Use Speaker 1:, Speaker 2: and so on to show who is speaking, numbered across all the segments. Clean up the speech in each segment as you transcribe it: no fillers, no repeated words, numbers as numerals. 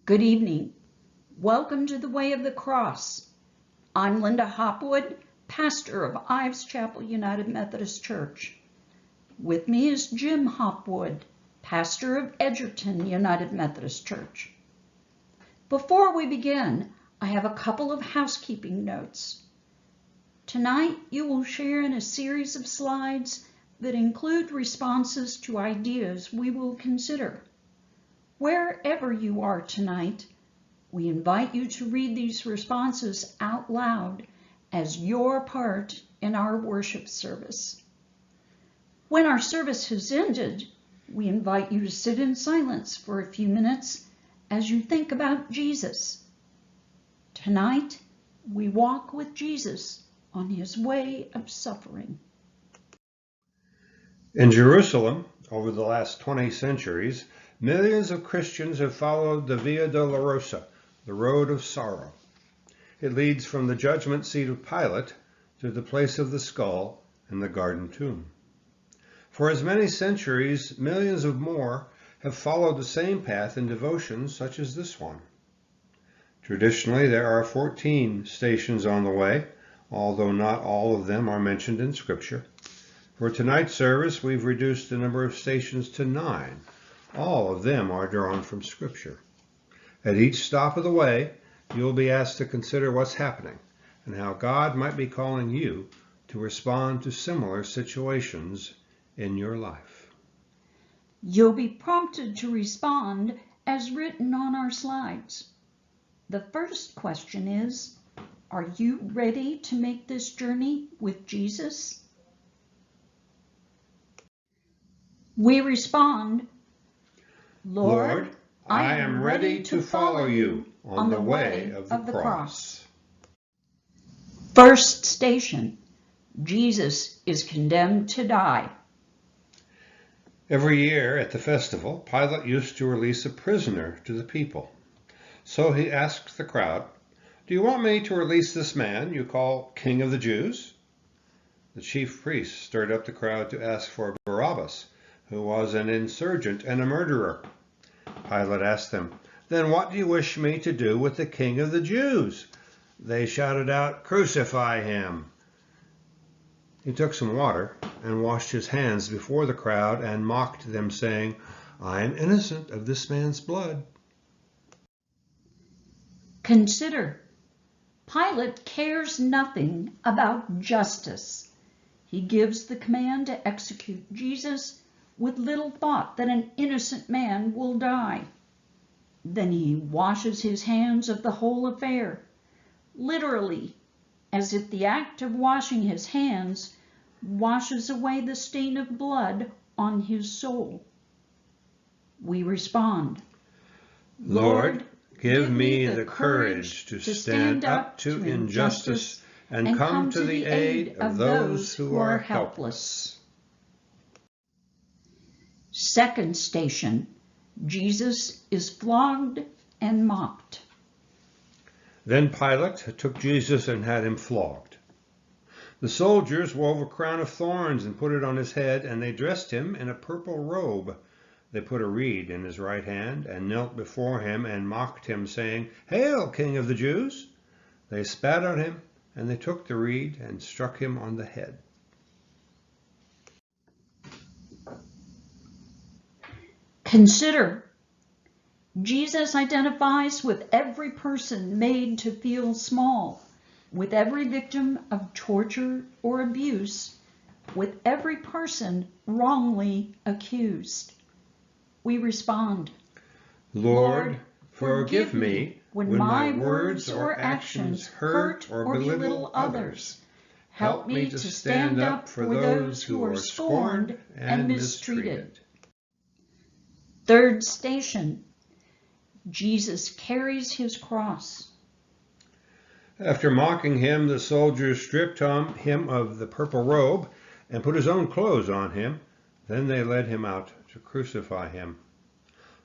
Speaker 1: Good evening. Welcome to the Way of the Cross. I'm Linda Hopwood, pastor of Ives Chapel United Methodist Church. With me is Jim Hopwood, pastor of Edgerton United Methodist Church. Before we begin, I have a couple of housekeeping notes. Tonight, you will share in a series of slides that include responses to ideas we will consider. Wherever you are tonight, we invite you to read these responses out loud as your part in our worship service. When our service has ended, we invite you to sit in silence for a few minutes as you think about Jesus. Tonight, we walk with Jesus on his way of suffering.
Speaker 2: In Jerusalem, over the last 20 centuries, millions of Christians have followed the Via Dolorosa, the road of sorrow. It leads from the judgment seat of Pilate to the place of the skull and the garden tomb. For as many centuries, millions of more have followed the same path in devotions such as this one. Traditionally, there are 14 stations on the way, although not all of them are mentioned in Scripture. For tonight's service, we've reduced the number of stations to 9. All of them are drawn from Scripture. At each stop of the way, you'll be asked to consider what's happening and how God might be calling you to respond to similar situations in your life.
Speaker 1: You'll be prompted to respond as written on our slides. The first question is, are you ready to make this journey with Jesus? We respond, Lord, I am ready to follow you on the way of the cross. First station, Jesus is condemned to die.
Speaker 2: Every year at the festival, Pilate used to release a prisoner to the people. So he asked the crowd, "Do you want me to release this man you call King of the Jews?" The chief priests stirred up the crowd to ask for Barabbas, who was an insurgent and a murderer. Pilate asked them, "Then what do you wish me to do with the King of the Jews?" They shouted out, "Crucify him!" He took some water and washed his hands before the crowd and mocked them, saying, "I am innocent of this man's blood."
Speaker 1: Consider, Pilate cares nothing about justice. He gives the command to execute Jesus with little thought that an innocent man will die. Then he washes his hands of the whole affair, literally, as if the act of washing his hands washes away the stain of blood on his soul. We respond,
Speaker 2: Lord, give me the courage to stand up to injustice and come to the aid of those who are helpless.
Speaker 1: Second station, Jesus is flogged and mocked.
Speaker 2: Then Pilate took Jesus and had him flogged. The soldiers wove a crown of thorns and put it on his head, and they dressed him in a purple robe. They put a reed in his right hand and knelt before him and mocked him, saying, "Hail, King of the Jews!" They spat on him, and they took the reed and struck him on the head.
Speaker 1: Consider, Jesus identifies with every person made to feel small, with every victim of torture or abuse, with every person wrongly accused. We respond,
Speaker 2: Lord, forgive me when my words or actions hurt or belittle others. Help me to stand up for those who are scorned and mistreated.
Speaker 1: Third station, Jesus carries his cross.
Speaker 2: After mocking him, the soldiers stripped him of the purple robe and put his own clothes on him. Then they led him out to crucify him.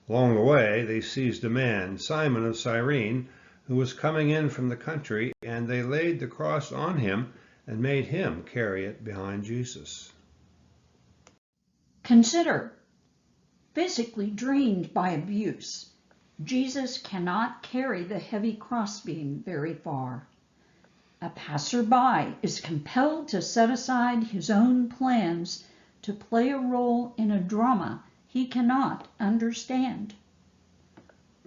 Speaker 2: Along the way, they seized a man, Simon of Cyrene, who was coming in from the country, and they laid the cross on him and made him carry it behind Jesus.
Speaker 1: Consider, physically drained by abuse, Jesus cannot carry the heavy crossbeam very far. A passerby is compelled to set aside his own plans to play a role in a drama he cannot understand.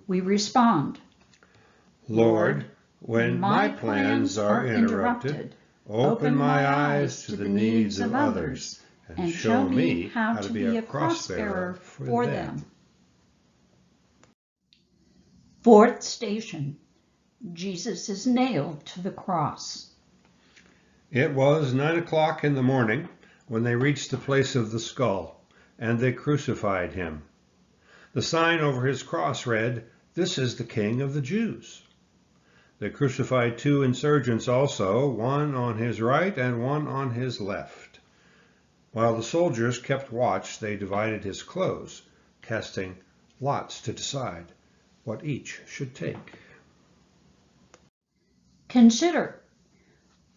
Speaker 1: We respond,
Speaker 2: Lord, when my plans are interrupted, open my eyes to the needs of others and show me how to be a cross-bearer for them.
Speaker 1: Fourth station, Jesus is nailed to the cross.
Speaker 2: It was 9 o'clock in the morning when they reached the place of the skull, and they crucified him. The sign over his cross read, "This is the King of the Jews." They crucified 2 insurgents also, one on his right and one on his left. While the soldiers kept watch, they divided his clothes, casting lots to decide what each should take.
Speaker 1: Consider,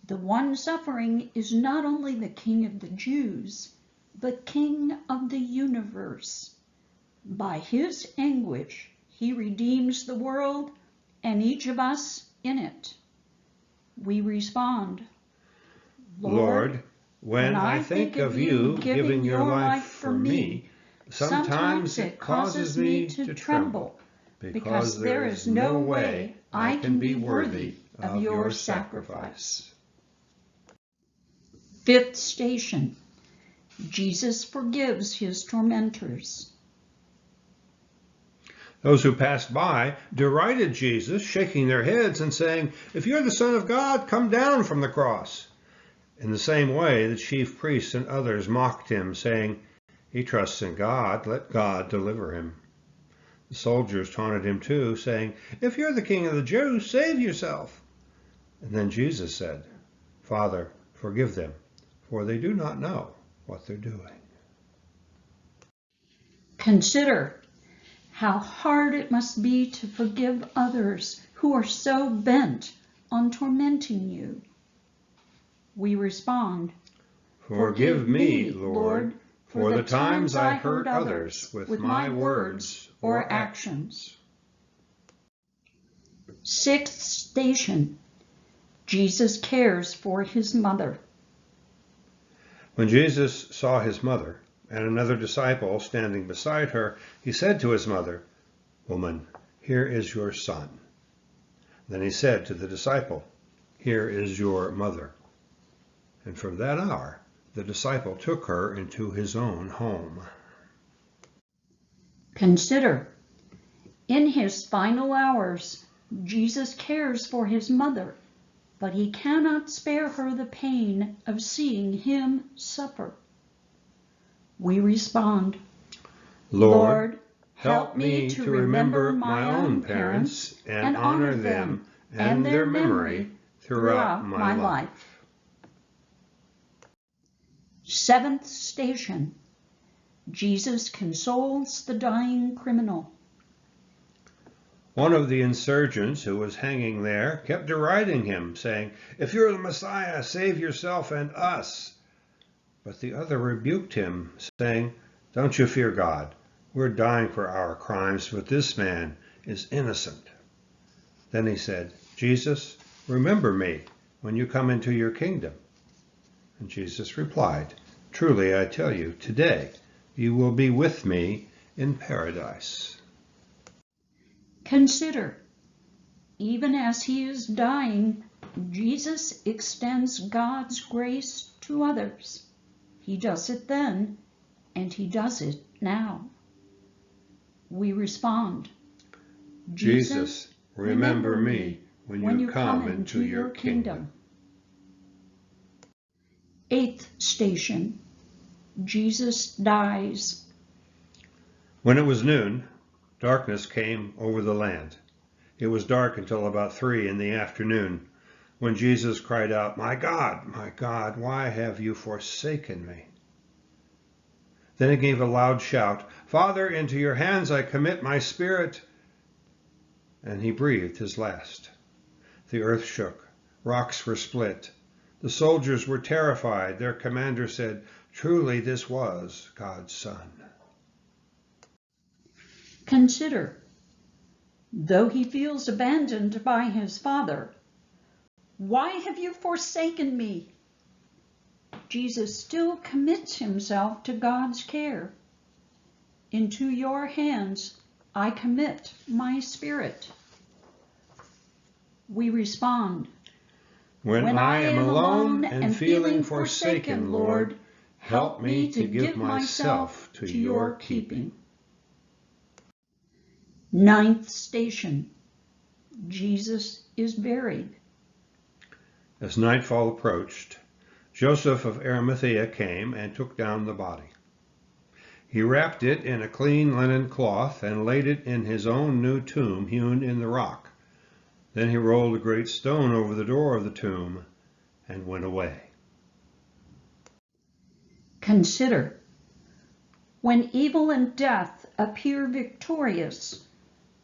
Speaker 1: the one suffering is not only the King of the Jews, but King of the universe. By his anguish, he redeems the world and each of us in it. We respond,
Speaker 2: Lord, when I think of you giving your life for me, sometimes it causes me to tremble, because there is no way I can be worthy of your sacrifice.
Speaker 1: Fifth station, Jesus forgives his tormentors.
Speaker 2: Those who passed by derided Jesus, shaking their heads and saying, "If you're the Son of God, come down from the cross." In the same way, the chief priests and others mocked him, saying, "He trusts in God, let God deliver him." The soldiers taunted him too, saying, "If you're the King of the Jews, save yourself." And then Jesus said, "Father, forgive them, for they do not know what they're doing."
Speaker 1: Consider how hard it must be to forgive others who are so bent on tormenting you. We respond,
Speaker 2: Forgive me, Lord, for the times I hurt others with my words or actions.
Speaker 1: Sixth station, Jesus cares for his mother.
Speaker 2: When Jesus saw his mother and another disciple standing beside her, he said to his mother, "Woman, here is your son." Then he said to the disciple, "Here is your mother." And from that hour, the disciple took her into his own home.
Speaker 1: Consider, in his final hours, Jesus cares for his mother, but he cannot spare her the pain of seeing him suffer. We respond,
Speaker 2: Lord, help me to remember my own parents and honor them and their memory throughout my life.
Speaker 1: Seventh station, Jesus consoles the dying criminal.
Speaker 2: One of the insurgents who was hanging there kept deriding him, saying, "If you're the Messiah, save yourself and us." But the other rebuked him, saying, "Don't you fear God. We're dying for our crimes, but this man is innocent." Then he said, "Jesus, remember me when you come into your kingdom." And Jesus replied, "Truly I tell you, today you will be with me in paradise."
Speaker 1: Consider, even as he is dying, Jesus extends God's grace to others. He does it then, and he does it now. We respond,
Speaker 2: Jesus, remember me when you come into your kingdom.
Speaker 1: Eighth station, Jesus dies.
Speaker 2: When it was noon, darkness came over the land. It was dark until about 3 in the afternoon, when Jesus cried out, my God, why have you forsaken me?" Then he gave a loud shout, "Father, into your hands I commit my spirit." And he breathed his last. The earth shook. Rocks were split. The soldiers were terrified. Their commander said, "Truly this was God's Son."
Speaker 1: Consider, Though he feels abandoned by his Father, "Why have you forsaken me?" Jesus still commits himself to God's care. "Into your hands I commit my spirit." We respond,
Speaker 2: When I am alone and feeling forsaken, Lord, help me to give myself to your keeping.
Speaker 1: Ninth station. Jesus is buried.
Speaker 2: As nightfall approached, Joseph of Arimathea came and took down the body. He wrapped it in a clean linen cloth and laid it in his own new tomb hewn in the rock. Then he rolled a great stone over the door of the tomb and went away.
Speaker 1: Consider, when evil and death appear victorious,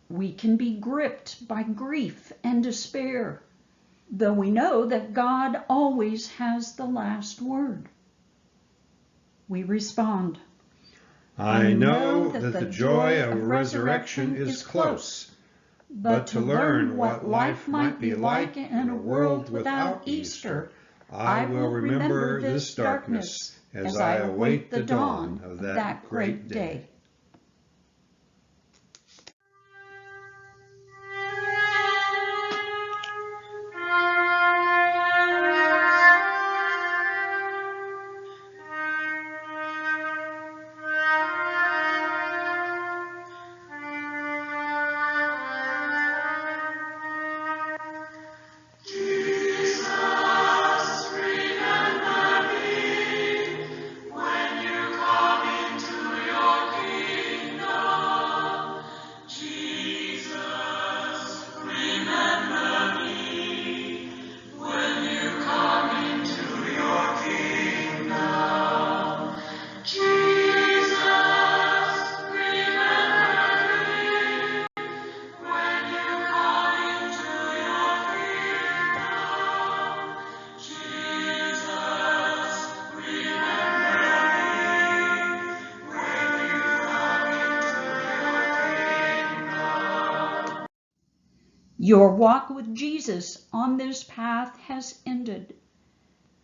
Speaker 1: we can be gripped by grief and despair, though we know that God always has the last word. We respond,
Speaker 2: I know that the joy of resurrection is close, but to learn what life might be like in a world without Easter, I will remember this darkness as I await the dawn of that great day.
Speaker 1: Your walk with Jesus on this path has ended.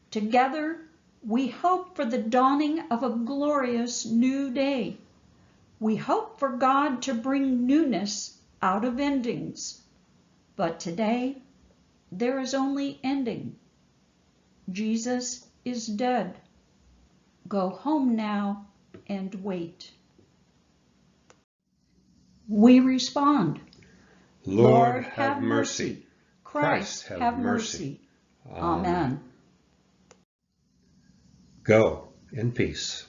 Speaker 1: Together, we hope for the dawning of a glorious new day. We hope for God to bring newness out of endings. But today, there is only ending. Jesus is dead. Go home now and wait. We respond,
Speaker 2: Lord, have mercy. Christ, have mercy.
Speaker 1: Amen.
Speaker 2: Go in peace.